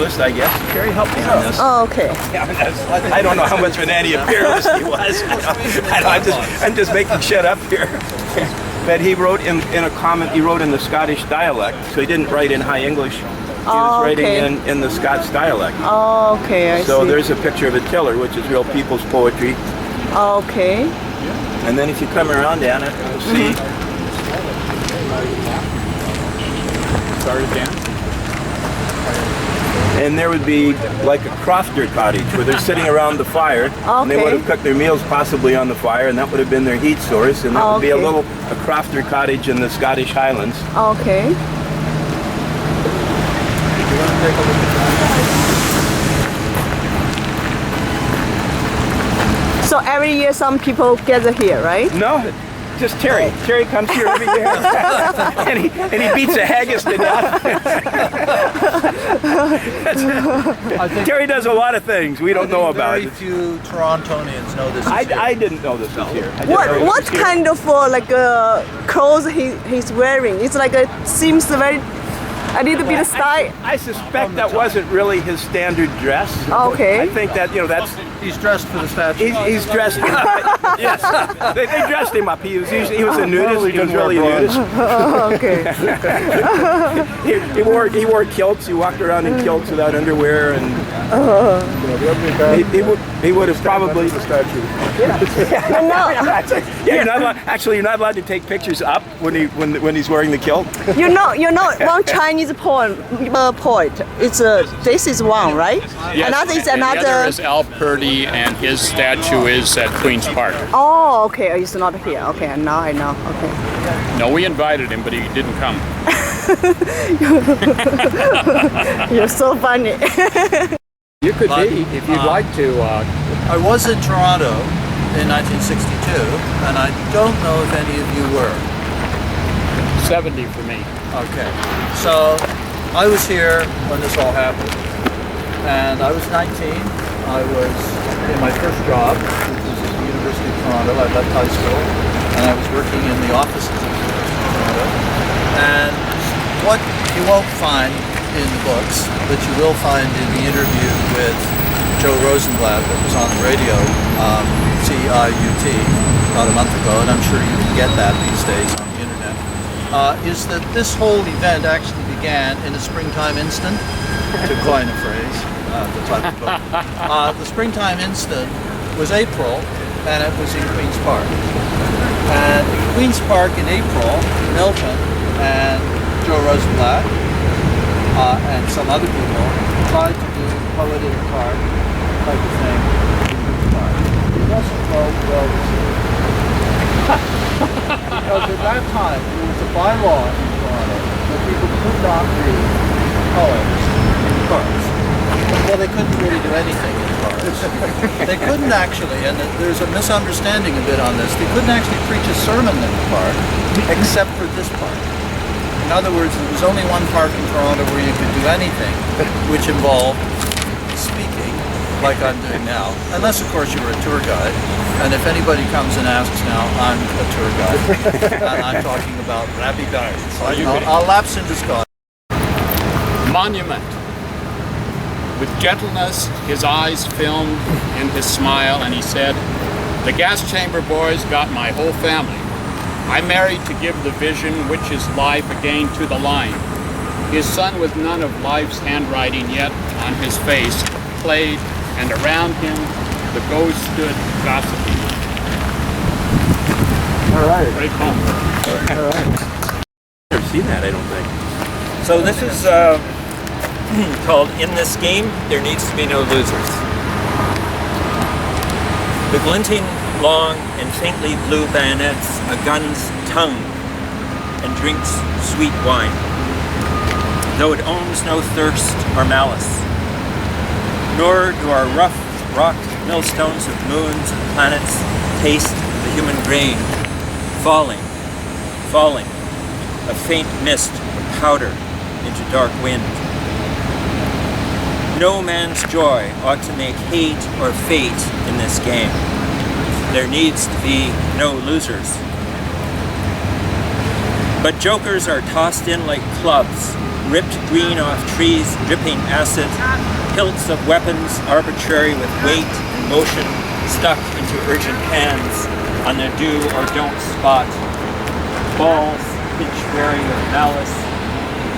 imperialist, I guess. Terry helped me on this. Oh, okay. I don't know how much of an anti-imperialist he was. I'm just making shit up here. But he wrote in a comment. He wrote in the Scottish dialect, so he didn't write in High English. He was writing in the Scots dialect. Oh, okay, I see. So there's a picture of a tiller, which is real people's poetry. Okay. And then if you come around, Anna, you'll see. Sorry, Dan. And there would be like a crofter cottage where they're sitting around the fire. Okay. And they would have cooked their meals possibly on the fire, and that would have been their heat source. And that would be a crofter cottage in the Scottish Highlands. Okay. So every year some people gather here, right? No, just Terry. Terry comes here every year, and he beats a haggis to death. Terry does a lot of things we don't know about. Very few Torontonians know this. I didn't know this was here. What kind of clothes he's wearing? It's like seems very. I need to be the style. I suspect that wasn't really his standard dress. Okay. I think that that's. He's dressed for the statue. He's dressed. Yes, they dressed him up. He was a nudist. He was really a nudist. Okay. he wore kilts. He walked around in kilts without underwear, and he would have probably the statue. You're not allowed to take pictures up when he's wearing the kilt. You know one Chinese poet. It's this is one, right? Yes, another is and another. The other is Al Purdy, and his statue is at Queen's Park. Oh, okay. It's not here. Okay, now I know. Okay. No, we invited him, but he didn't come. You're so funny. You could be, if you'd like to. I was in Toronto in 1962, and I don't know if any of you were. 70 for me. Okay. So I was here when this all happened, and I was 19. I was in my first job, which was at the University of Toronto. I left high school, and I was working in the offices of the University of Toronto. And what you won't find in the books, but you will find in the interview with Joe Rosenblatt that was on the radio, CIUT, about a month ago, and I'm sure you can get that these days on the internet, is that this whole event actually began in a springtime instant, to coin a phrase. The type of book. The springtime instant was April, and it was in Queen's Park. And in Queen's Park in April, Milton and Joe Rosenblatt and some other people tried to do poet in the park type of thing in Queen's Park. It wasn't well received. Because at that time, there was a bylaw in Toronto that people could not read poems in parks. Well, they couldn't really do anything in parks. They couldn't actually, and there's a misunderstanding a bit on this, they couldn't actually preach a sermon in the park except for this park. In other words, there was only one park in Toronto where you could do anything which involved speaking, like I'm doing now, unless of course you were a tour guide. And if anybody comes and asks now, I'm a tour guide, and I'm talking about Reviving Acorn. So I'll lapse into Scottish. Monument. With gentleness, his eyes filmed in his smile, and he said, "The gas chamber boys got my whole family. I married to give the vision which is life again to the line. His son with none of life's handwriting yet on his face played, and around him the ghost stood gossiping." All right. Great poem. All right. I've never seen that, I don't think. So this is called "In This Game, There Needs to Be No Losers." The glinting, long, and faintly blue bayonets, a gun's tongue, and drinks sweet wine, though it owns no thirst or malice. Nor do our rough rock millstones of moons and planets taste the human grain, falling, falling, a faint mist of powder into dark wind. No man's joy ought to make hate or fate in this game. There needs to be no losers. But jokers are tossed in like clubs, ripped green off trees, dripping acid, hilts of weapons arbitrary with weight and motion stuck into urgent hands on their do or don't spot, balls pinch-weary with malice,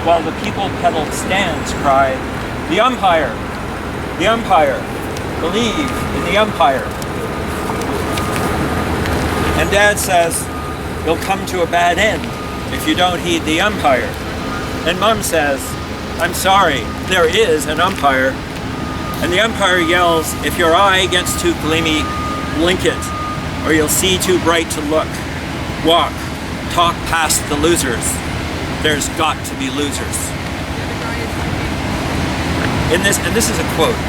while the people-pedaled stands cry, "The umpire! The umpire! Believe in the umpire!" And Dad says, "You'll come to a bad end if you don't heed the umpire." And Mom says, "I'm sorry, there is an umpire." And the umpire yells, "If your eye gets too gleamy, blink it, or you'll see too bright to look. Walk, talk past the losers. There's got to be losers." In this, and this is a quote,